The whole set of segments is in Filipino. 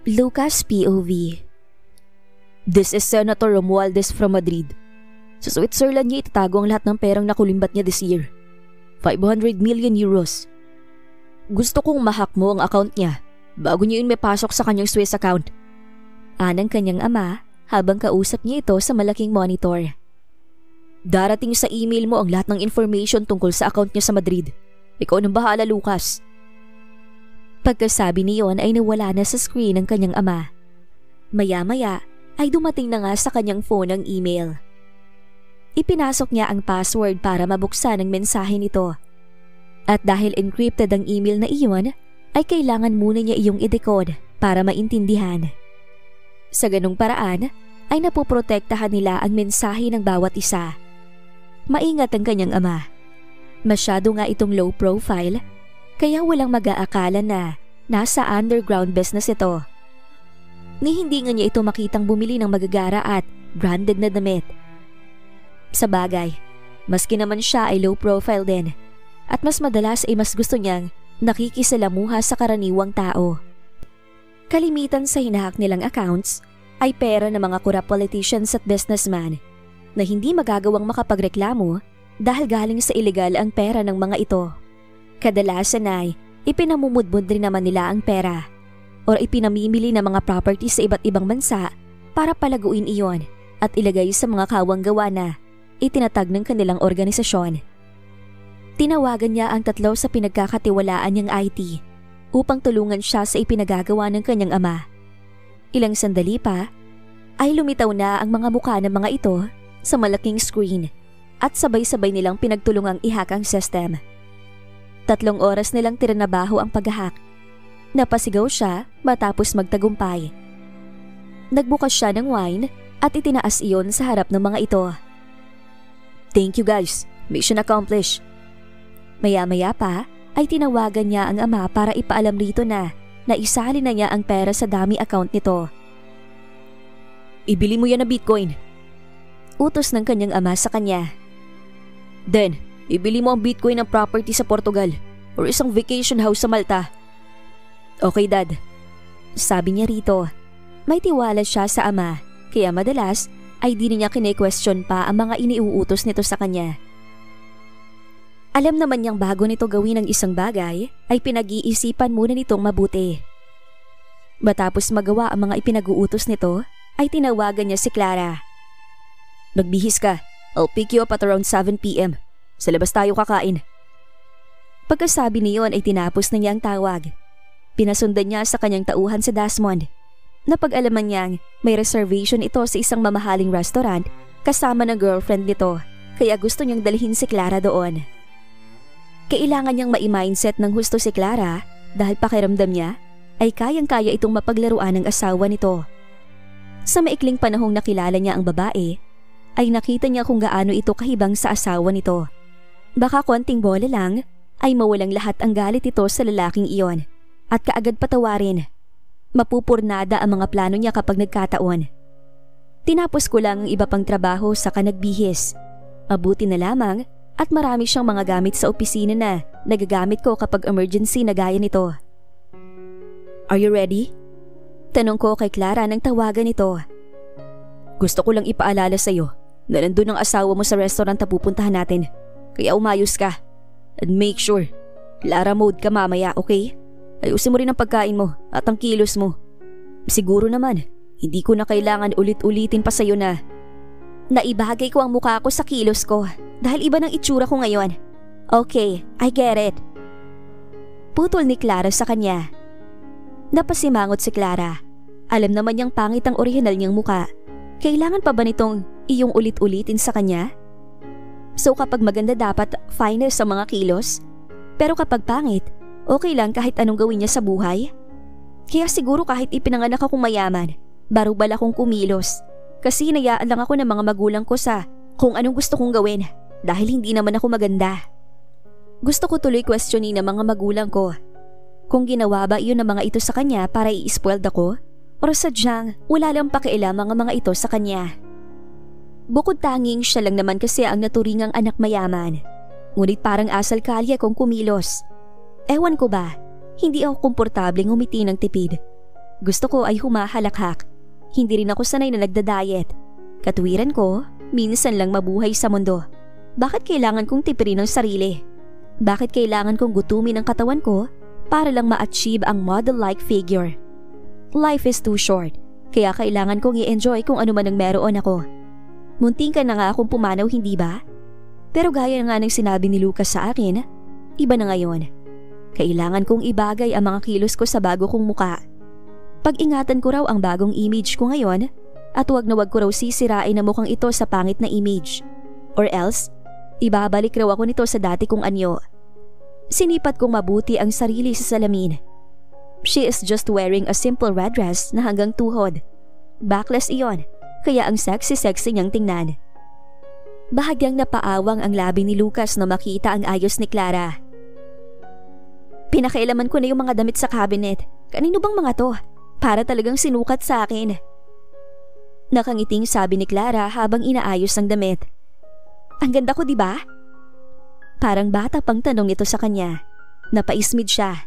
Lucas POV. This is Senator Romualdez from Madrid. Sa Switzerland niya itatago ang lahat ng perang nakulimbat niya this year. 500 million euros. Gusto kong ma-hack mo ang account niya bago niya yun may pasok sa kanyang Swiss account. Anang kanyang ama habang kausap niya ito sa malaking monitor. Darating sa email mo ang lahat ng information tungkol sa account niya sa Madrid. Ikaw nang bahala, Lucas. Pagkasabi niyon ay nawala na sa screen ng kanyang ama. Maya-maya ay dumating na nga sa kanyang phone ang email. Ipinasok niya ang password para mabuksan ang mensahe nito. At dahil encrypted ang email na iyon, ay kailangan muna niya iyong i-decode para maintindihan. Sa ganung paraan, ay napoprotektahan nila ang mensahe ng bawat isa. Maingat ang kanyang ama. Masyado nga itong low profile, kaya walang mag-aakala na nasa underground business ito. Ni hindi nga niya ito makitang bumili ng magagara at branded na damit. Sa bagay, maski naman siya ay low profile din at mas madalas ay mas gusto niyang nakikisalamuha sa karaniwang tao. Kalimitan sa hinahak nilang accounts ay pera ng mga corrupt politicians at businessman na hindi magagawang makapagreklamo dahil galing sa illegal ang pera ng mga ito. Kadalasan ay ipinamumudmud rin naman nila ang pera o ipinamimili ng mga properties sa iba't ibang bansa para palaguin iyon at ilagay sa mga kawang gawa na itinatag ng kanilang organisasyon. Tinawagan niya ang tatlo sa pinagkakatiwalaan niyang IT upang tulungan siya sa ipinagagawa ng kanyang ama. Ilang sandali pa ay lumitaw na ang mga mukha ng mga ito sa malaking screen at sabay-sabay nilang pinagtulungang i-hack ang system. 3 oras nilang tiranabaho ang pag-hack. Napasigaw siya matapos magtagumpay. Nagbukas siya ng wine at itinaas iyon sa harap ng mga ito. Thank you guys, mission accomplished. Maya-maya pa ay tinawagan niya ang ama para ipaalam rito na naisali na niya ang pera sa dummy account nito. Ibili mo yan na Bitcoin. Utos ng kanyang ama sa kanya. Then, ibili mo ang Bitcoin ng property sa Portugal or isang vacation house sa Malta. Okay, Dad. Sabi niya rito. May tiwala siya sa ama kaya madalas ay di niya kine-question pa ang mga iniuutos nito sa kanya. Alam naman niyang bago nito gawin ang isang bagay ay pinag-iisipan muna nitong mabuti. Matapos magawa ang mga ipinag-uutos nito ay tinawagan niya si Clara. Magbihis ka. I'll pick you up at around 7 p.m. Sa labas tayo kakain. Pagkasabi niyon ay tinapos na niya ang tawag. Pinasundan niya sa kanyang tauhan sa Desmond. Napag-alaman niyang may reservation ito sa isang mamahaling restaurant kasama ng girlfriend nito kaya gusto niyang dalhin si Clara doon. Kailangan niyang mai-mindset ng husto si Clara dahil pakiramdam niya ay kayang-kaya itong mapaglaruan ng asawa nito. Sa maikling panahong nakilala niya ang babae, ay nakita niya kung gaano ito kahibang sa asawa nito. Baka konting bola lang ay mawalang lahat ang galit ito sa lalaking iyon at kaagad patawarin. Mapupurnada ang mga plano niya kapag nagkataon. Tinapos ko lang ang iba pang trabaho saka nagbihis. Mabuti na lamang at marami siyang mga gamit sa opisina na nagagamit ko kapag emergency na gaya nito. Are you ready? Tanong ko kay Clara nang tawagan ito. Gusto ko lang ipaalala sa'yo na nandun ang asawa mo sa restaurant na pupuntahan natin. Kaya umayos ka. And make sure, Clara mode ka mamaya, okay? Ayusin mo rin ang pagkain mo at ang kilos mo. Siguro naman, hindi ko na kailangan ulit-ulitin pa sa'yo na naibagay ko ang mukha ko sa kilos ko dahil iba ng itsura ko ngayon. Okay, I get it. Putol ni Clara sa kanya. Napasimangot si Clara. Alam naman niyang pangit ang orihinal niyang mukha. Kailangan pa ba nitong iyong ulit-ulitin sa kanya? So kapag maganda dapat finest sa mga kilos, pero kapag pangit, okay lang kahit anong gawin niya sa buhay? Kaya siguro kahit ipinanganak akong mayaman, barubal akong kumilos. Kasi hinayaan lang ako ng mga magulang ko sa kung anong gusto kong gawin dahil hindi naman ako maganda. Gusto ko tuloy questionin ng mga magulang ko. Kung ginawa ba iyon ng mga ito sa kanya para i-spoiled ako? O sadyang wala lang pakialam ang mga ito sa kanya? Bukod tanging siya lang naman kasi ang naturingang anak mayaman. Ngunit parang asal kalye kong kumilos. Ewan ko ba, hindi ako komportableng umiti ng tipid. Gusto ko ay humahalakhak. Hindi rin ako sanay na nagda-diet. Katwiran ko, minsan lang mabuhay sa mundo. Bakit kailangan kong tipirin ang sarili? Bakit kailangan kong gutumin ang katawan ko para lang ma-achieve ang model-like figure? Life is too short, kaya kailangan kong i-enjoy kung ano man ang meron ako. Munting ka na nga akong pumanaw, hindi ba? Pero gaya nga ng sinabi ni Lucas sa akin, iba na ngayon. Kailangan kong ibagay ang mga kilos ko sa bago kong muka. Pag-ingatan ko raw ang bagong image ko ngayon at wag na wag ko raw sisirain na mukhang ito sa pangit na image. Or else, ibabalik raw ako nito sa dati kong anyo. Sinipat kong mabuti ang sarili sa salamin. She is just wearing a simple red dress na hanggang tuhod. Backless iyon, kaya ang sexy-sexy niyang tingnan. Bahagyang napaawang ang labi ni Lucas na makita ang ayos ni Clara. Pinakailaman ko na yung mga damit sa cabinet. Kanino bang mga to? Para talagang sinukat sa akin. Nakangiting sabi ni Clara habang inaayos ang damit. Ang ganda ko, di ba? Parang bata pang tanong nito sa kanya. Napaismid siya.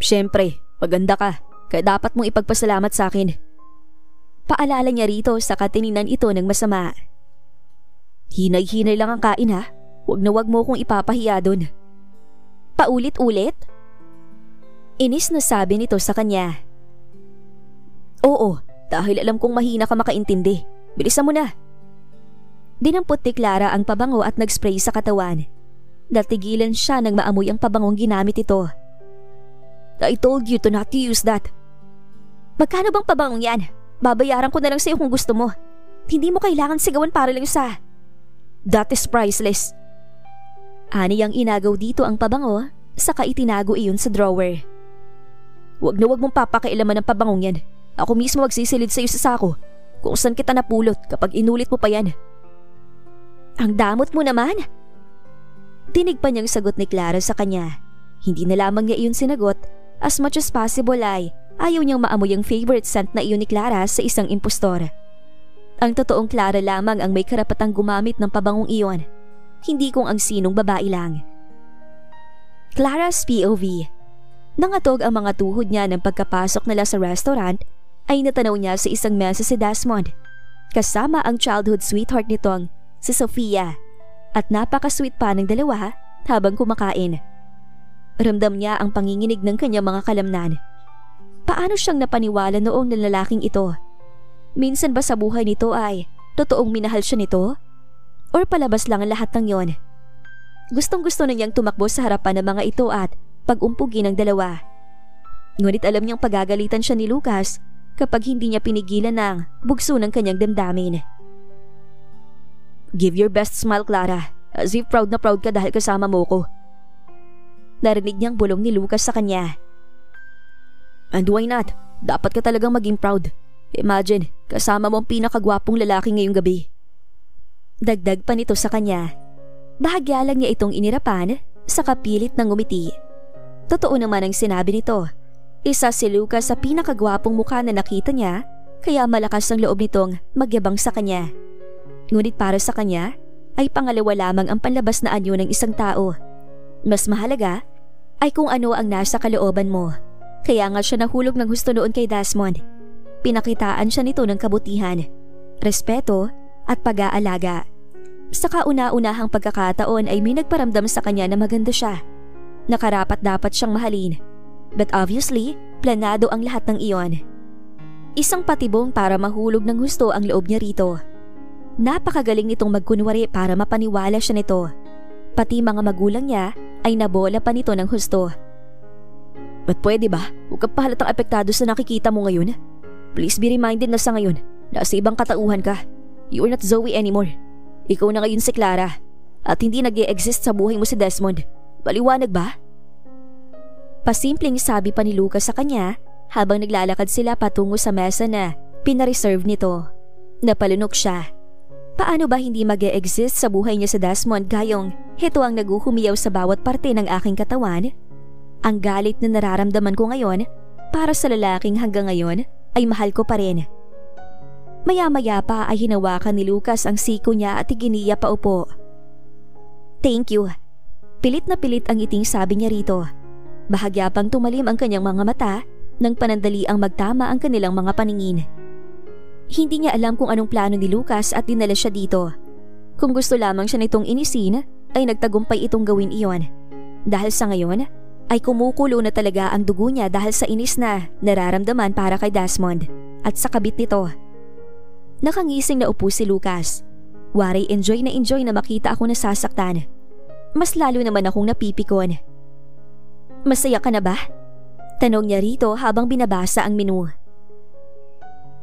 Siyempre, maganda ka. Kaya dapat mong ipagpasalamat sa akin. Paalala niya rito sa katininan ito ng masama. Hinay-hinay lang ang kain ha. Huwag na huwag mo kong ipapahiya dun. Paulit-ulit? Inis na sabi nito sa kanya. Oo, dahil alam kong mahina ka makaintindi. Bilisan mo na. Dinampot ni Clara ang pabango at nag-spray sa katawan. Natigilan siya nang maamoy ang pabangong ginamit ito. I told you to not to use that. Magkano bang pabangong yan? Babayaran ko na lang sa'yo kung gusto mo. Hindi mo kailangan sigawan para lang sa... That is priceless. Ani ang inagaw dito ang pabango, saka itinago iyon sa drawer. Huwag na huwag mong papakailaman ng pabangong yan. Ako mismo magsisilid sa'yo sa sako kung saan kita napulot kapag inulit mo pa yan. Ang damot mo naman. Dinig pa niyang sagot ni Clara sa kanya. Hindi na lamang niya iyon sinagot, as much as possible ay ayaw niyang maamoy ang favorite scent na iyon ni Clara sa isang impostor. Ang totoong Clara lamang ang may karapatang gumamit ng pabangong iyon, hindi kung ang sinong babae lang. Clara's POV. Nangatog ang mga tuhod niya ng pagkapasok nila sa restaurant ay natanaw niya sa isang mesa si Desmond, kasama ang childhood sweetheart nitong si Sofia, at napaka-sweet pa ng dalawa habang kumakain. Ramdam niya ang panginginig ng kanyang mga kalamnan. Paano siyang napaniwala noong ng lalaking ito? Minsan ba sa buhay nito ay totoong minahal siya nito? Or palabas lang ang lahat ng yon? Gustong-gusto na niyang tumakbo sa harapan ng mga ito at pag-umpugin ng dalawa. Ngunit alam niyang pagagalitan siya ni Lucas kapag hindi niya pinigilan ng bugso ng kanyang damdamin. Give your best smile, Clara, as if proud na proud ka dahil kasama mo ko. Narinig niyang bulong ni Lucas sa kanya. And why not? Dapat ka talagang maging proud. Imagine, kasama mo ang pinakagwapong lalaki ngayong gabi. Dagdag pa nito sa kanya. Bahagya lang niya itong inirapan, saka pilit ng ngumiti. Totoo naman ang sinabi nito. Isa si Lucas sa pinakagwapong mukha na nakita niya, kaya malakas ang loob nitong magyabang sa kanya. Ngunit para sa kanya, ay pangalawa lamang ang panlabas na anyo ng isang tao. Mas mahalaga ay kung ano ang nasa kalooban mo. Kaya nga siya nahulog ng husto noon kay Desmond. Pinakitaan siya nito ng kabutihan, respeto at pag-aalaga. Sa kauna-unahang pagkakataon ay may nagparamdam sa kanya na maganda siya. Nakarapat dapat siyang mahalin. But obviously, planado ang lahat ng iyon. Isang patibong para mahulog ng husto ang loob niya rito. Napakagaling nitong magkunwari para mapaniwala siya nito. Pati mga magulang niya ay nabola pa nito ng husto. Ba't pwede ba? Huwag ka pahalatang apektado sa nakikita mo ngayon. Please be reminded na sa ngayon, nasa ibang katauhan ka. You are not Zoe anymore. Ikaw na ngayon si Clara. At hindi nag-e-exist sa buhay mo si Desmond. Paliwanag ba? Pasimpleng sabi pa ni Lucas sa kanya habang naglalakad sila patungo sa mesa na pinareserve nito. Napalunok siya. Paano ba hindi mag-e-exist sa buhay niya si Desmond gayong heto ang naguhumiyaw sa bawat parte ng aking katawan? Ang galit na nararamdaman ko ngayon para sa lalaking hanggang ngayon ay mahal ko pa rin. Maya-maya pa ay hinawakan ni Lucas ang siko niya at iginiya pa upo. Thank you. Pilit na pilit ang iting sabi niya rito. Bahagya pang tumalim ang kanyang mga mata nang panandali ang magtama ang kanilang mga paningin. Hindi niya alam kung anong plano ni Lucas at dinala siya dito. Kung gusto lamang siya nitong inisin, ay nagtagumpay itong gawin iyon. Dahil sa ngayon, ay kumukulo na talaga ang dugo niya dahil sa inis na nararamdaman para kay Desmond at sa kabit nito. Nakangising na upo si Lucas. Waray enjoy na makita ako nasasaktan. Mas lalo naman akong napipikon. Masaya ka na ba? Tanong niya rito habang binabasa ang menu.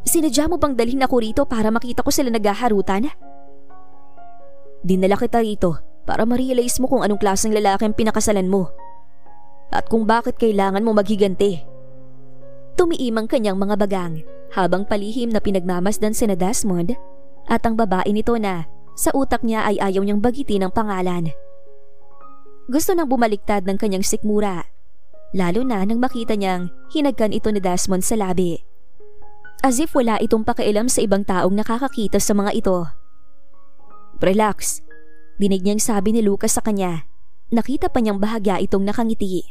Sinadya mo bang dalhin ako rito para makita ko sila naghaharutan? Dinala kita rito para ma-realize mo kung anong klaseng lalaki ang pinakasalan mo. At kung bakit kailangan mo maghiganti. Tumiim ang kanyang mga bagang habang palihim na pinagmamasdan sina Desmond at ang babae nito na sa utak niya ay ayaw niyang bagitin ang pangalan. Gusto nang bumaliktad ng kanyang sikmura, lalo na nang makita niyang hinagkan ito ni Desmond sa labi. As if wala itong pakialam sa ibang taong nakakakita sa mga ito. Relax, dinig niyang sabi ni Lucas sa kanya. Nakita pa niyang bahagya itong nakangiti.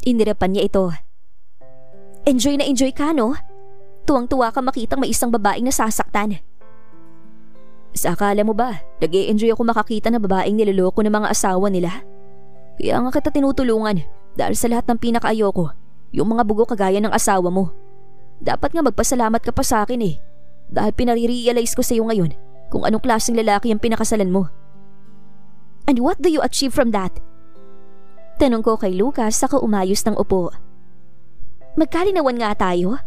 Inirapan niya ito. Enjoy na enjoy ka, no? Tuwang-tuwa ka makitang may isang babaeng nasasaktan. Sa akala mo ba, nag-e-enjoy ako makakita na babaeng niloloko ng mga asawa nila? Kaya nga kita tinutulungan dahil sa lahat ng pinakaayoko, yung mga bugo kagaya ng asawa mo. Dapat nga magpasalamat ka pa sa akin eh. Dahil pinare-realize ko sa iyo ngayon kung anong klaseng lalaki ang pinakasalan mo. And what do you achieve from that? Tanong ko kay Lucas saka umayos ng upo. Magkalinawan nga tayo?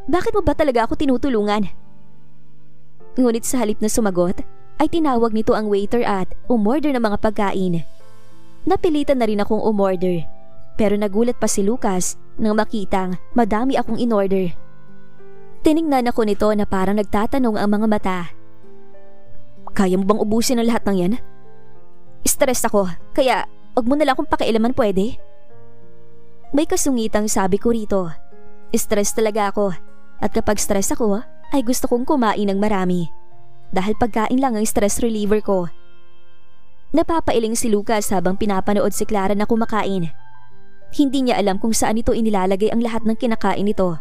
Bakit mo ba talaga ako tinutulungan? Ngunit sa halip na sumagot, ay tinawag nito ang waiter at umorder ng mga pagkain. Napilitan na rin akong umorder, pero nagulat pa si Lucas nang makitang madami akong inorder. Tiningnan ako nito na parang nagtatanong ang mga mata. Kaya mo bang ubusin ang lahat ng yan? Stress ako, kaya wag mo na lang kung pakialaman pwede. May kasungitang sabi ko rito. Stress talaga ako at kapag stress ako ay gusto kong kumain ng marami. Dahil pagkain lang ang stress reliever ko. Napapailing si Lucas habang pinapanood si Clara na kumakain. Hindi niya alam kung saan ito inilalagay ang lahat ng kinakain nito.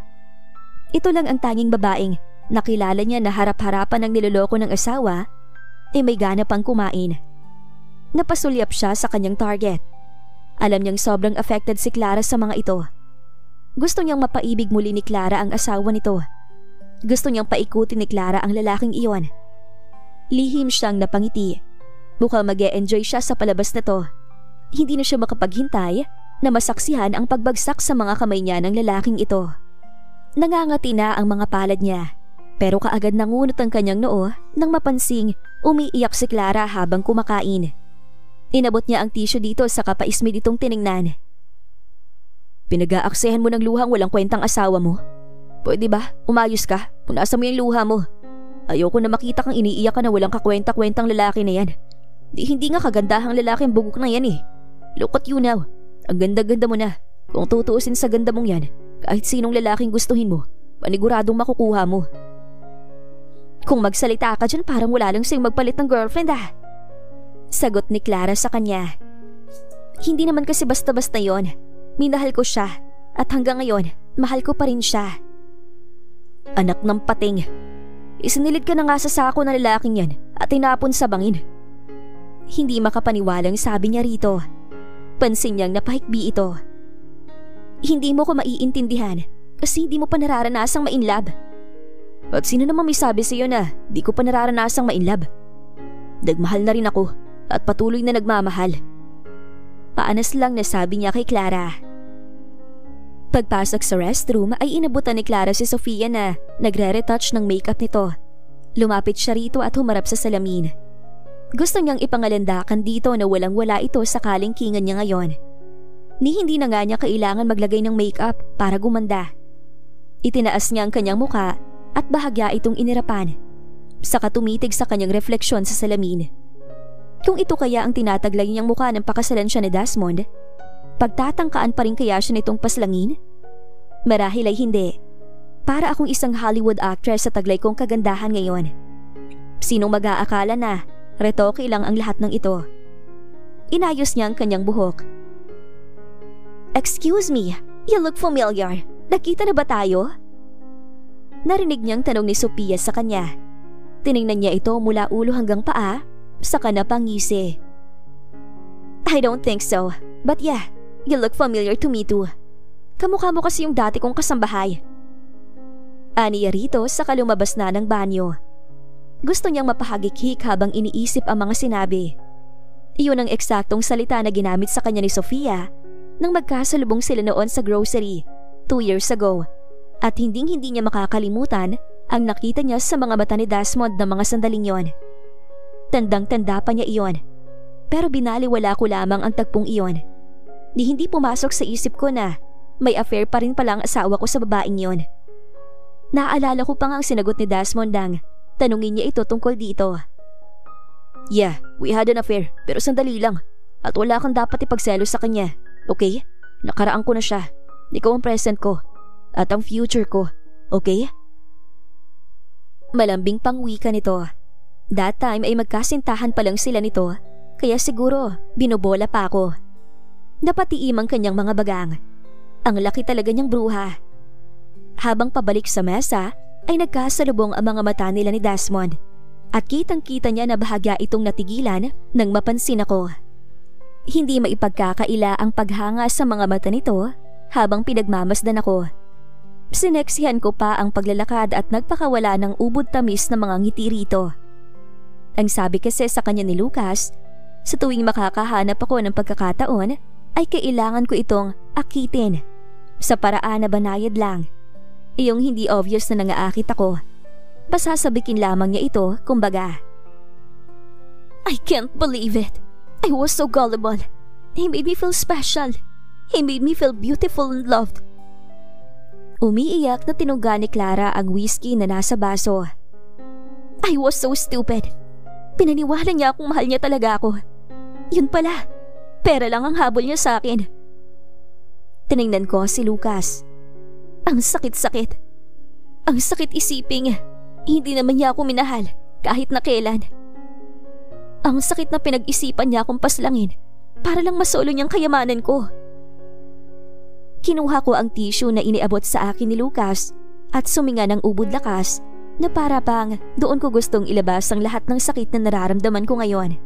Ito lang ang tanging babaeng nakilala niya na harap-harapan ng niloloko ng asawa may gana pang kumain. Napasulyap siya sa kanyang target. Alam niyang sobrang affected si Clara sa mga ito. Gusto niyang mapaibig muli ni Clara ang asawa nito. Gusto niyang paikutin ni Clara ang lalaking iyon. Lihim siyang napangiti. Mukhang mag-e-enjoy siya sa palabas na to. Hindi na siya makapaghintay na masaksihan ang pagbagsak sa mga kamay niya ng lalaking ito. Nangangati na ang mga palad niya, pero kaagad nangunot ang kanyang noo nang mapansing umiiyak si Clara habang kumakain. Inabot niya ang tissue dito sa kapaismid itong tiningnan. Pinag-aaksehan mo ng luhang walang kwentang asawa mo? Pwede ba? Umayos ka. Punasan mo yung luha mo. Ayoko na makita kang iniiyak ka na walang kakwenta-kwentang lalaki na yan. Hindi nga kagandahang lalaki ang bugok na yan eh. Look at you now. Ang ganda-ganda mo na. Kung tutuusin sa ganda mong yan, kahit sinong lalaking gustuhin mo, paniguradong makukuha mo. Kung magsalita ka dyan parang wala lang sa'yo magpalit ng girlfriend ah. Sagot ni Clara sa kanya. Hindi naman kasi basta-basta yon. Minahal ko siya at hanggang ngayon, mahal ko pa rin siya. Anak ng pating. Isinilid ka na nga sa sako ng lalaking yan at tinapon sa bangin. Hindi makapaniwalang sabi niya rito. Pansin niyang napahikbi ito. Hindi mo ko maiintindihan kasi hindi mo pa nararanasang ma-inlove. At sino naman may sabi sa iyo na di ko pa nararanasang ma-inlove? Nagmahal na rin ako at patuloy na nagmamahal. Paanas lang na sabi niya kay Clara. Pagpasok sa restroom ay inabutan ni Clara si Sofia na nagre-retouch ng makeup nito. Lumapit siya rito at humarap sa salamin. Gusto niyang ipangalandakan dito na walang-wala ito sa kalingkingan niya ngayon. Hindi na nga niya kailangan maglagay ng makeup para gumanda. Itinaas niya ang kanyang muka at bahagya itong inirapan. Saka tumitig sa kanyang refleksyon sa salamin. Kung ito kaya ang tinataglay niyang mukha ng pakasalan siya ni Desmond, pagtatangkaan pa rin kaya siya nitong paslangin? Marahil ay hindi. Para akong isang Hollywood actress sa taglay kong kagandahan ngayon. Sinong mag-aakala na retoke lang ang lahat ng ito? Inayos niya ang kanyang buhok. Excuse me, you look familiar. Nakita na ba tayo? Narinig niyang tanong ni Sophia sa kanya. Tiningnan niya ito mula ulo hanggang paa, saka napangisi. I don't think so, but yeah, you look familiar to me too. Kamukha mo kasi yung dati kong kasambahay. Aniya rito saka lumabas na ng banyo. Gusto niyang mapahagik-hik habang iniisip ang mga sinabi. Iyon ang eksaktong salita na ginamit sa kanya ni Sophia nang magkasalubong sila noon sa grocery 2 years ago, at hinding-hindi niya makakalimutan ang nakita niya sa mga mata ni Desmond na mga sandaling yon. Tandang-tanda pa niya iyon, pero binaliwala ko lamang ang tagpong iyon. Hindi pumasok sa isip ko na may affair pa rin palang asawa ko sa babaeng yon. Naaalala ko pa nga ang sinagot ni Desmond nang tanungin niya ito tungkol dito. Yeah, we had an affair, pero sandali lang, at wala kang dapat ipagselos sa kanya. Okay? Nakaraan ko na siya. Ikaw ang present ko. At ang future ko. Okay? Malambing pang wika nito. That time ay magkasintahan pa lang sila nito, kaya siguro binobola pa ako. Napatiim ang kanyang mga bagang. Ang laki talaga niyang bruha. Habang pabalik sa mesa, ay nagkasalubong ang mga mata nila ni Desmond. At kitang-kita niya na bahagya itong natigilan nang mapansin ako. Hindi maipagkakaila ang paghanga sa mga mata nito habang pinagmamasdan ako. Sineksihan ko pa ang paglalakad at nagpakawala ng ubod tamis na mga ngiti rito. Ang sabi kasi sa kanya ni Lucas, sa tuwing makakahanap ako ng pagkakataon ay kailangan ko itong akitin sa paraan na banayad lang. Iyong hindi obvious na nangaakit ako. Pasasabikin lamang niya ito, kumbaga. I can't believe it. I was so gullible. He made me feel special. He made me feel beautiful and loved. Umiiyak na tinungga ni Clara ang whiskey na nasa baso. I was so stupid. Pinaniwala niya akong mahal niya talaga ako. Yun pala, pera lang ang habol niya sa akin. Tiningnan ko si Lucas. Ang sakit-sakit. Ang sakit isiping hindi naman niya ako minahal kahit na kailan. Ang sakit na pinag-isipan niya akong paslangin para lang masolo niyang kayamanan ko. Kinuha ko ang tissue na iniabot sa akin ni Lucas at suminga ng ubod lakas na para pang doon ko gustong ilabas ang lahat ng sakit na nararamdaman ko ngayon.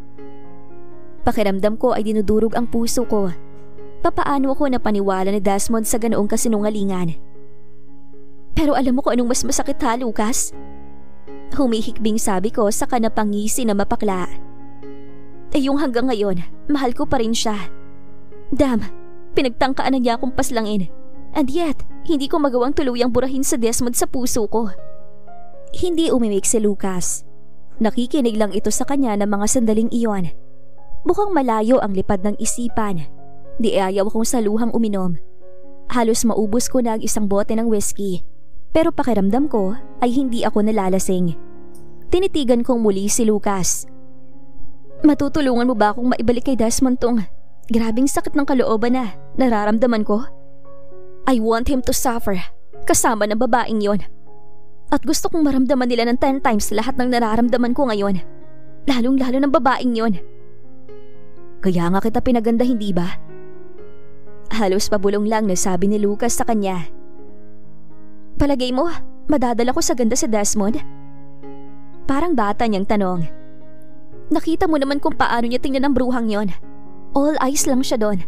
Pakiramdam ko ay dinudurog ang puso ko. Papaano ako napaniwala ni Desmond sa ganoong kasinungalingan? Pero alam mo kung anong mas masakit ha, Lucas? Humihikbing sabi ko sa kanapangisi na mapakla. Yung hanggang ngayon, mahal ko pa rin siya. Damn, pinagtangkaan na niya akong paslangin. And yet, hindi ko magawang tuluyang burahin sa Desmond sa puso ko. Hindi umimik si Lucas. Nakikinig lang ito sa kanya ng mga sandaling iyon. Mukhang malayo ang lipad ng isipan. Di ayaw akong saluhang uminom. Halos maubos ko na ang isang bote ng whiskey. Pero pakiramdam ko ay hindi ako nalalasing. Tinitigan kong muli si Lucas. Matutulungan mo ba akong maibalik kay Desmond tong grabing sakit ng kalooban na nararamdaman ko? I want him to suffer kasama ng babaeng yon. At gusto kong maramdaman nila ng 10 times lahat ng nararamdaman ko ngayon. Lalong-lalo ng babaeng yon. Kaya nga kita pinaganda, hindi ba? Halos pabulong lang na sabi ni Lucas sa kanya. Palagay mo, madadala ko sa ganda si Desmond? Parang bata niyang tanong. Nakita mo naman kung paano niya tingnan ang bruhang yon. All eyes lang siya doon.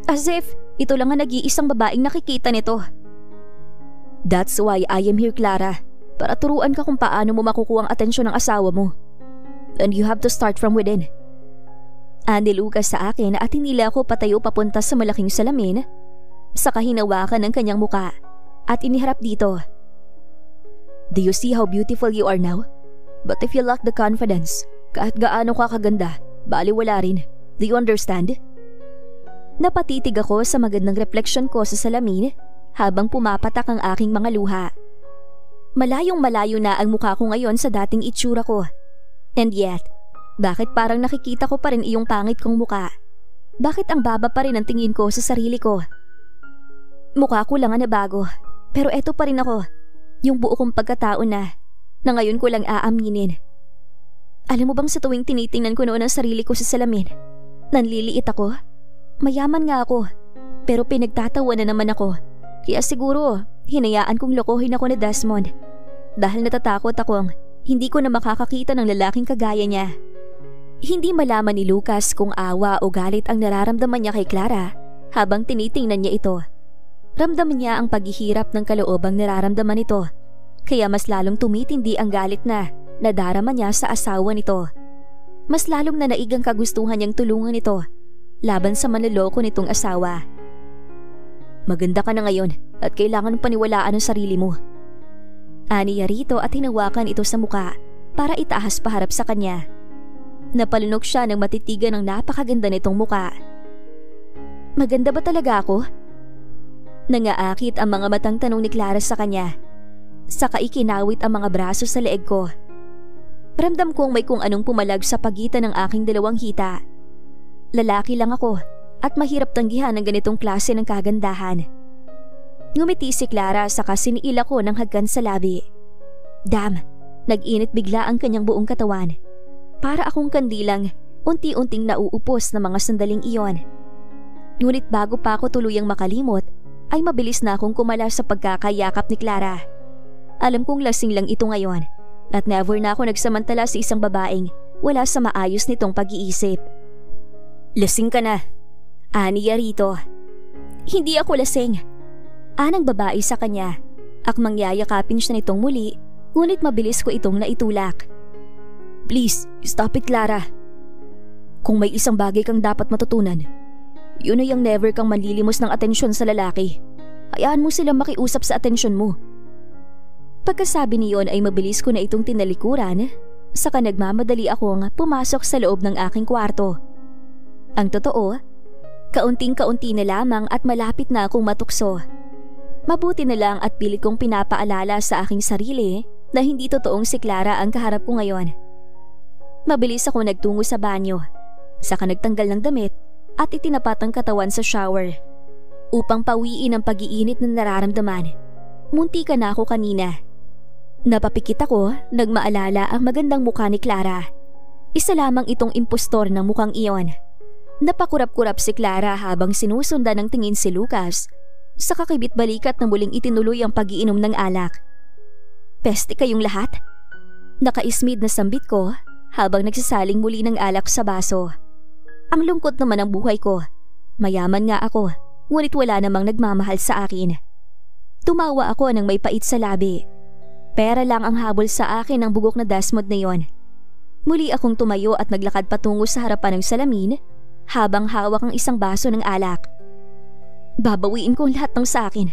As if ito lang ang nag-iisang babaeng nakikita nito. That's why I am here, Clara. Para turuan ka kung paano mo makukuha ang atensyon ng asawa mo. And you have to start from within. Ani Lucas sa akin at hinila ako patayo papunta sa malaking salamin. Saka hinawakan ng kanyang muka at iniharap dito. Do you see how beautiful you are now? But if you lack the confidence, kahit gaano ka kaganda, baliwala rin. Do you understand? Napatitig ako sa magandang refleksyon ko sa salamin habang pumapatak ang aking mga luha. Malayong malayo na ang mukha ko ngayon sa dating itsura ko. And yet, bakit parang nakikita ko pa rin iyong pangit kong muka? Bakit ang baba pa rin ang tingin ko sa sarili ko? Mukha ko lang ang nabago, pero eto pa rin ako. Yung buo kong pagkatao na ngayon ko lang aaminin. Alam mo bang sa tuwing tinitingnan ko noon ang sarili ko sa salamin, nanliliit ako? Mayaman nga ako, pero pinagtatawa na naman ako. Kaya siguro, hinayaan kong lokohin ako ni Desmond. Dahil natatakot akong hindi ko na makakakita ng lalaking kagaya niya. Hindi malaman ni Lucas kung awa o galit ang nararamdaman niya kay Clara habang tinitingnan niya ito. Ramdam niya ang paghihirap ng kaloobang nararamdaman nito, kaya mas lalong tumitindi ang galit na nadarama niya sa asawa nito. Mas lalong nanaigang kagustuhan niyang tulungan ito laban sa manloloko nitong asawa. Maganda ka na ngayon at kailangan paniwalaan ang sarili mo. Aniya rito at hinawakan ito sa muka para itaas paharap sa kanya. Napalunok siya nang matitigan ang napakaganda nitong muka. Maganda ba talaga ako? Nangaakit ang mga matang tanong ni Clara sa kanya. Saka ikinawit ang mga braso sa leeg ko. Ramdam kong may kung anong pumalag sa pagitan ng aking dalawang hita. Lalaki lang ako at mahirap tanggihan ng ganitong klase ng kagandahan. Ngumiti si Clara saka siniila ko ng hagkan sa labi. Damn, nag-init bigla ang kanyang buong katawan. Para akong kandilang unti-unting nauupos na mga sandaling iyon. Ngunit bago pa ako tuluyang makalimot, ay mabilis na akong kumala sa pagkakayakap ni Clara. Alam kong lasing lang ito ngayon at never na ako nagsamantala sa isang babaeng wala sa maayos nitong pag-iisip. Lasing ka na, aniya rito. Hindi ako lasing. Anang babae sa kanya. Akmang yayakapin siya nitong muli, ngunit mabilis ko itong naitulak. Please, stop it, Clara. Kung may isang bagay kang dapat matutunan, yun ay ang never kang manlilimos ng atensyon sa lalaki. Hayaan mo silang makiusap sa atensyon mo. Pagkasabi niyon ay mabilis ko na itong tinalikuran, saka nagmamadali akong pumasok sa loob ng aking kwarto. Ang totoo, kaunting-kaunti na lamang at malapit na akong matukso. Mabuti na lang at pilit kong pinapaalala sa aking sarili na hindi totoong si Clara ang kaharap ko ngayon. Mabilis ako nagtungo sa banyo, saka nagtanggal ng damit at itinapat ang katawan sa shower upang pawiin ang pag-iinit na nararamdaman. Muntika na ako kanina. Napapikit ako nang maalala ang magandang mukha ni Clara. Isa lamang itong impostor ng mukhang iyon. Napakurap-kurap si Clara habang sinusundan ng tingin si Lucas sa kakibit-balikat na muling itinuloy ang pag-iinom ng alak. Peste kayong lahat? Nakaismid na sambit ko habang nagsasaling muli ng alak sa baso. Ang lungkot naman ng buhay ko. Mayaman nga ako, ngunit wala namang nagmamahal sa akin. Tumawa ako nang may pait sa labi. Pera lang ang habol sa akin ng bugok na Desmond na yon. Muli akong tumayo at naglakad patungo sa harapan ng salamin habang hawak ang isang baso ng alak. Babawiin ko lahat ng sa akin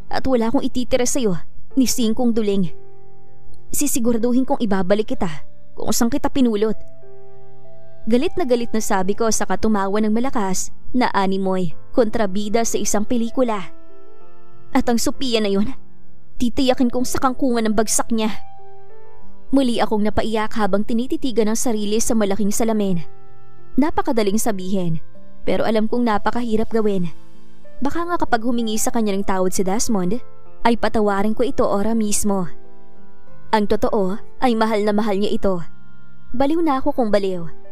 at wala akong ititira sa'yo ni Singkong Duling. Sisiguraduhin kong ibabalik kita kung saan kita pinulot. Galit na sabi ko sa katumawa ng malakas na animoy kontrabida sa isang pelikula. At ang Sophia na yun, titiyakin kong sa kangkungan ng bagsak niya. Muli akong napaiyak habang tinititigan ang sarili sa malaking salamin. Napakadaling sabihin, pero alam kong napakahirap gawin. Baka nga kapag humingi sa kanya ng tawad si Desmond, ay patawarin ko ito ora mismo. Ang totoo ay mahal na mahal niya ito. Baliw na ako kung baliw.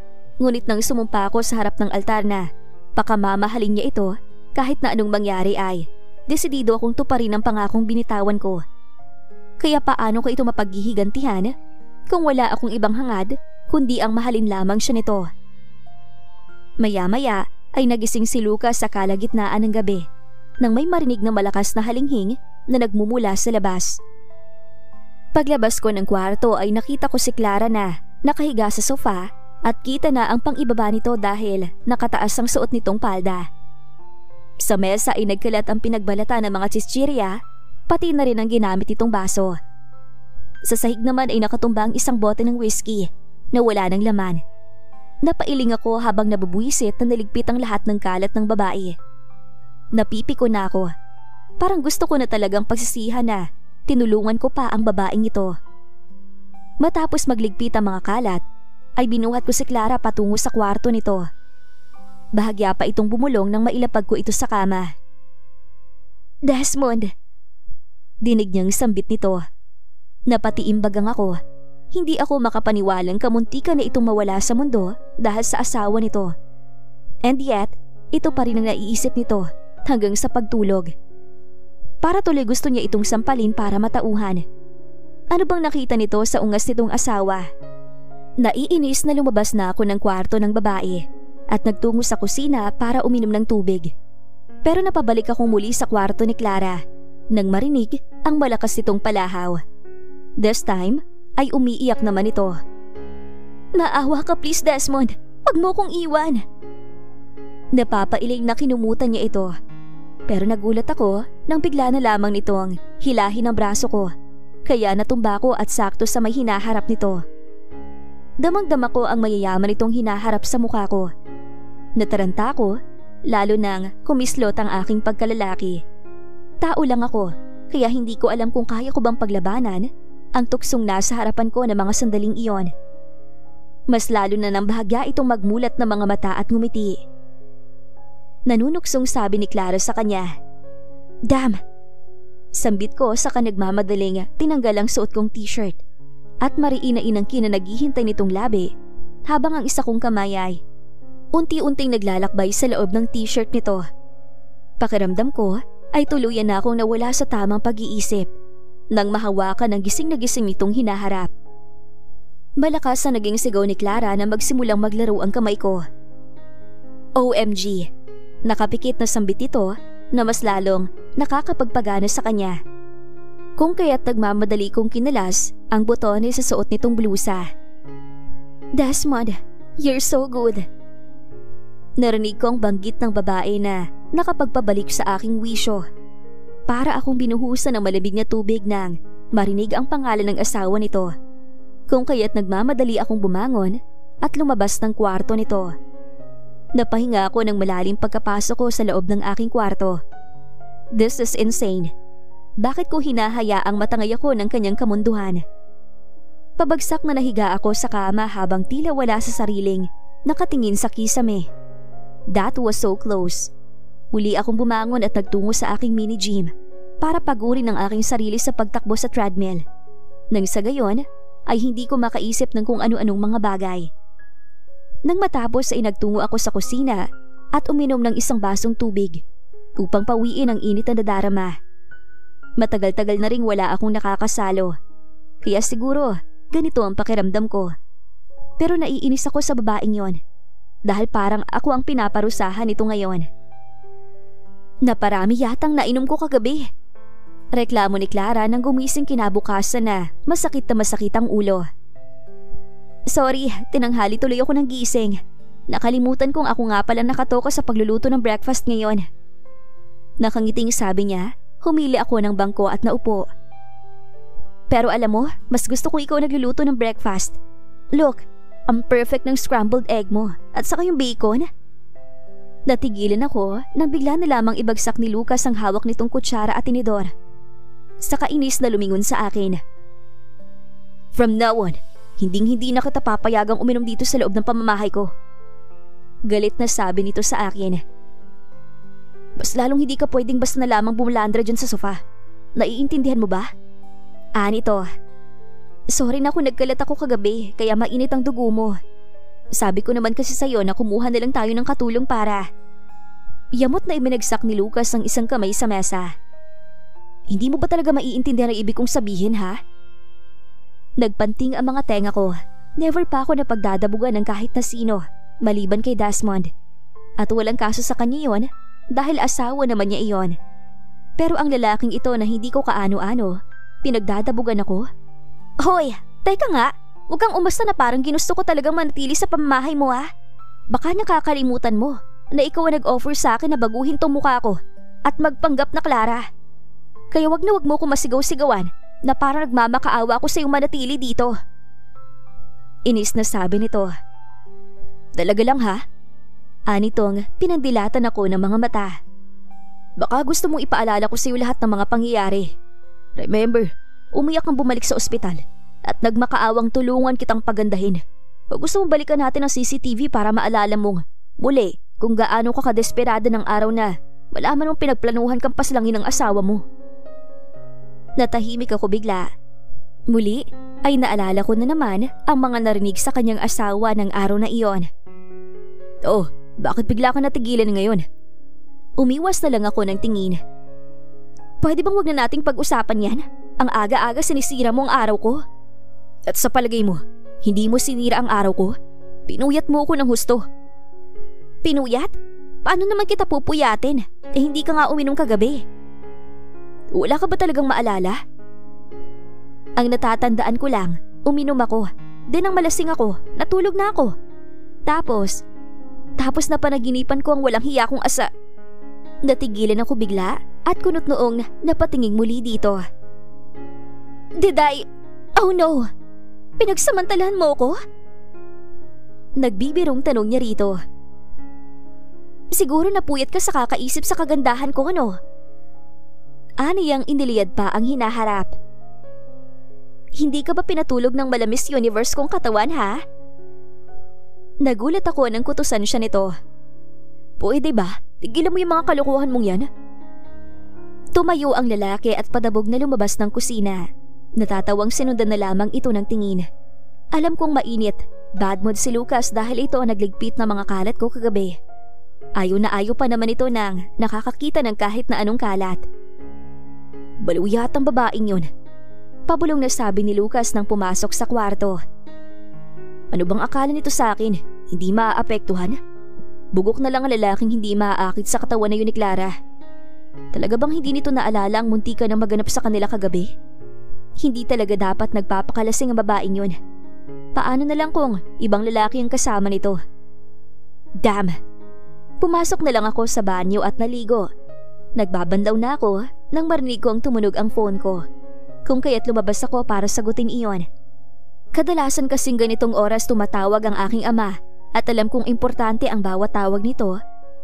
Ngunit nang sumumpa ako sa harap ng altar na pakamamahalin niya ito kahit na anong mangyari ay desidido akong tuparin ang pangakong binitawan ko. Kaya paano ko ito mapaghihigantihan kung wala akong ibang hangad kundi ang mahalin lamang siya nito. Maya-maya ay nagising si Lucas sa kalagitnaan ng gabi nang may marinig na malakas na halinghing na nagmumula sa labas. Paglabas ko ng kwarto ay nakita ko si Clara na nakahiga sa sofa at kita na ang pang-ibaba nito dahil nakataas ang suot nitong palda. Sa mesa ay nagkalat ang pinagbalata ng mga chichirya, pati na rin ang ginamit itong baso. Sa sahig naman ay nakatumbang isang bote ng whiskey na wala ng laman. Napailing ako habang nabubuisit na naligpit ang lahat ng kalat ng babae. Napipiko na ako. Parang gusto ko na talagang pagsisihan na tinulungan ko pa ang babaeng ito. Matapos magligpit ang mga kalat, ay binuhat ko si Clara patungo sa kwarto nito. Bahagya pa itong bumulong nang mailapag ko ito sa kama. Desmond! Dinig niyang sambit nito. Napatiimbagang ako. Hindi ako makapaniwalang kamuntikan na itong mawala sa mundo dahil sa asawa nito. And yet, ito pa rin ang naiisip nito hanggang sa pagtulog. Para tuloy gusto niya itong sampalin para matauhan. Ano bang nakita nito sa ungas nitong asawa? Naiinis na lumabas na ako ng kwarto ng babae at nagtungo sa kusina para uminom ng tubig. Pero napabalik akong muli sa kwarto ni Clara nang marinig ang malakas nitong palahaw. This time ay umiiyak naman ito. Maawa ka please Desmond, wag mo kong iwan. Napapailing na kinumutan niya ito. Pero nagulat ako nang bigla na lamang nitong hilahin ang braso ko. Kaya natumba ko at sakto sa may hinaharap nito. Damang-dama ko ang mayayaman nitong hinaharap sa mukha ko. Nataranta ko, lalo nang kumislot ang aking pagkalalaki. Tao lang ako, kaya hindi ko alam kung kaya ko bang paglabanan ang tuksong nasa harapan ko na mga sandaling iyon. Mas lalo na nang bahagya itong magmulat ng mga mata at ngumiti. Nanunuksong sabi ni Clara sa kanya. Damn! Sambit ko sa kanagmamadaling tinanggal ang suot kong t-shirt at mariinain ang kinanaghihintay nitong labi habang ang isa kong kamay ay unti-unting naglalakbay sa loob ng t-shirt nito. Pakiramdam ko ay tuluyan na akong nawala sa tamang pag-iisip nang mahawakan ang gising na gising nitong hinaharap. Malakas na naging sigaw ni Clara na magsimulang maglaro ang kamay ko. OMG! Nakapikit na sambit ito na mas lalong nakakapagpagana sa kanya. Kung kaya't nagmamadali kong kinalas ang butones sa suot nitong blusa. Desmond, you're so good. Narinig ko ang banggit ng babae na nakapagpabalik sa aking wisyo. Para akong binuhusan ng malamig na tubig nang marinig ang pangalan ng asawa nito. Kung kaya't nagmamadali akong bumangon at lumabas ng kwarto nito. Napahinga ako ng malalim pagkapasok ko sa loob ng aking kwarto. This is insane. Bakit ko hinahayaang matangay ako ng kanyang kamunduhan? Pabagsak na nahiga ako sa kama habang tila wala sa sariling nakatingin sa kisame. That was so close. Muli akong bumangon at nagtungo sa aking mini gym para pagurin ang aking sarili sa pagtakbo sa treadmill. Nang sa gayon ay hindi ko makaisip ng kung ano-anong mga bagay. Nang matapos ay nagtungo ako sa kusina at uminom ng isang basong tubig upang pawiin ang init na nadarama. Matagal-tagal na ring wala akong nakakasalo, kaya siguro ganito ang pakiramdam ko. Pero naiinis ako sa babaeng yon dahil parang ako ang pinaparusahan nito ngayon. Naparami yatang nainom ko kagabi. Reklamo ni Clara nang gumising kinabukasan na masakit ang ulo. Sorry, tinanghali tuloy ako ng gising. Nakalimutan kong ako nga pala nakatoka sa pagluluto ng breakfast ngayon. Nakangiting sabi niya, humili ako ng bangko at naupo. Pero alam mo, mas gusto kong ikaw nagluluto ng breakfast. Look, ang perfect ng scrambled egg mo at saka yung bacon. Natigilan ako nang bigla na lamang ibagsak ni Lucas ang hawak nitong kutsara at tinidor. Sa kainis na lumingon sa akin. From now on, hinding-hindi na kita papayagang uminom dito sa loob ng pamamahay ko. Galit na sabi nito sa akin. Mas lalong hindi ka pwedeng basta na lamang bumulandra dyan sa sofa. Naiintindihan mo ba? Nito. Sorry na kung nagkalat ako kagabi kaya mainit ang dugo mo. Sabi ko naman kasi sa'yo na kumuha na lang tayo ng katulong para. Yamot na iminagsak ni Lucas ang isang kamay sa mesa. Hindi mo ba talaga maiintindihan ang ibig kong sabihin ha? Nagpanting ang mga tenga ko. Never pa ako napagdadabugan ng kahit na sino, maliban kay Desmond. At walang kaso sa kanya yon dahil asawa naman niya iyon. Pero ang lalaking ito na hindi ko kaano-ano, pinagdadabugan ako. Hoy, teka nga, huwag kang umasta na parang ginusto ko talagang manatili sa pamamahay mo ha. Baka nakakalimutan mo na ikaw ang nag-offer sa akin na baguhin tong mukha ko at magpanggap na Clara. Kaya wag mo ko masigaw-sigawan na parang nagmamakaawa ako sa iyong manatili dito. Inis na sabi nito. Dalaga lang ha? Anitong pinandilatan ako ng mga mata. Baka gusto mong ipaalala ko sa iyo lahat ng mga pangyayari. Remember, umiyak kang bumalik sa ospital at nagmakaawang tulungan kitang pagandahin. O gusto mong balikan natin ang CCTV para maalala mong muli kung gaano ka kadesperada ng araw na malaman mong pinagplanuhan kang paslangin ng asawa mo. Natahimik ako bigla. Muli ay naalala ko na naman ang mga narinig sa kanyang asawa ng araw na iyon. Oh, bakit bigla ka natigilan ngayon? Umiwas na lang ako ng tingin. Pwede bang wag na nating pag-usapan yan? Ang aga-aga sinisira mo ang araw ko. At sa palagay mo, hindi mo sinira ang araw ko? Pinuyat mo ako ng husto. Pinuyat? Paano naman kita pupuyatin? Hindi ka nga uminom kagabi. Wala ka ba talagang maalala? Ang natatandaan ko lang, uminom ako. Then nang malasing ako, natulog na ako. Tapos napanaginipan ko ang walang hiya kong asa. Natigilan ako bigla at kunot noong napatinging muli dito. Did I? Oh no! Pinagsamantalahan mo ko? Nagbibirong tanong niya rito. Siguro napuyat ka sa kakaisip sa kagandahan ko, ano? Aniyang iniliyad pa ang hinaharap. Hindi ka ba pinatulog ng malamis universe kong katawan, ha? Nagulat ako nang kutusan siya nito. Pwede ba? Tigilan mo yung mga kalokohan mong yan. Tumayo ang lalaki at padabog na lumabas ng kusina. Natatawang sinundan na lamang ito ng tingin. Alam kong mainit, bad mood si Lucas dahil ito ang nagligpit ng mga kalat ko kagabi. Ayaw na ayaw pa naman ito nang nakakakita ng kahit na anong kalat. Baliw yatang babaeng yun. Pabulong na sabi ni Lucas nang pumasok sa kwarto. Ano bang akala nito sa akin? Hindi maaapektuhan? Bugok na lang ang lalaking hindi maaakit sa katawan na yun ni Clara. Talaga bang hindi nito naalala ang muntika na maganap sa kanila kagabi? Hindi talaga dapat nagpapakalasing ang babaeng yun. Paano na lang kung ibang lalaki ang kasama nito? Damn! Pumasok na lang ako sa banyo at naligo. Nagbabandaw na ako nang marinig ko ang tumunog ang phone ko. Kung kaya't lumabas ako para sagutin iyon. Kadalasan kasing ganitong oras tumatawag ang aking ama at alam kong importante ang bawat tawag nito,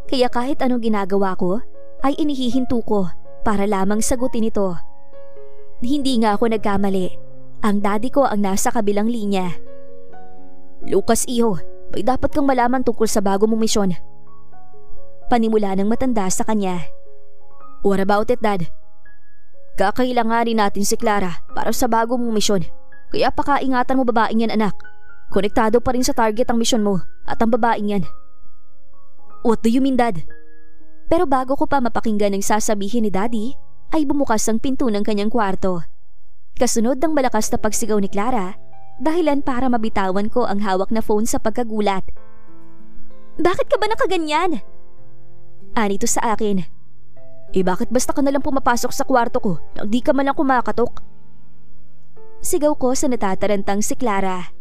kaya kahit anong ginagawa ko ay inihihinto ko para lamang sagutin ito. Hindi nga ako nagkamali. Ang daddy ko ang nasa kabilang linya. Lucas, iho, may dapat kang malaman tungkol sa bago mong misyon. Panimula ng matanda sa kanya. What about it, Dad? Kakailanganin natin si Clara para sa bago mong misyon. Kaya pakaingatan mo babaeng yan, anak. Konektado pa rin sa target ang misyon mo at ang babaeng yan. What do you mean, Dad? Pero bago ko pa mapakinggan ang sasabihin ni Daddy, ay bumukas ang pinto ng kanyang kwarto. Kasunod ng malakas na pagsigaw ni Clara, dahilan para mabitawan ko ang hawak na phone sa pagkagulat. Bakit ka ba nakaganyan? Anito sa akin. Bakit basta ka nalang pumapasok sa kwarto ko nang di ka man lang kumakatok? Sigaw ko sa natatarantang si Clara.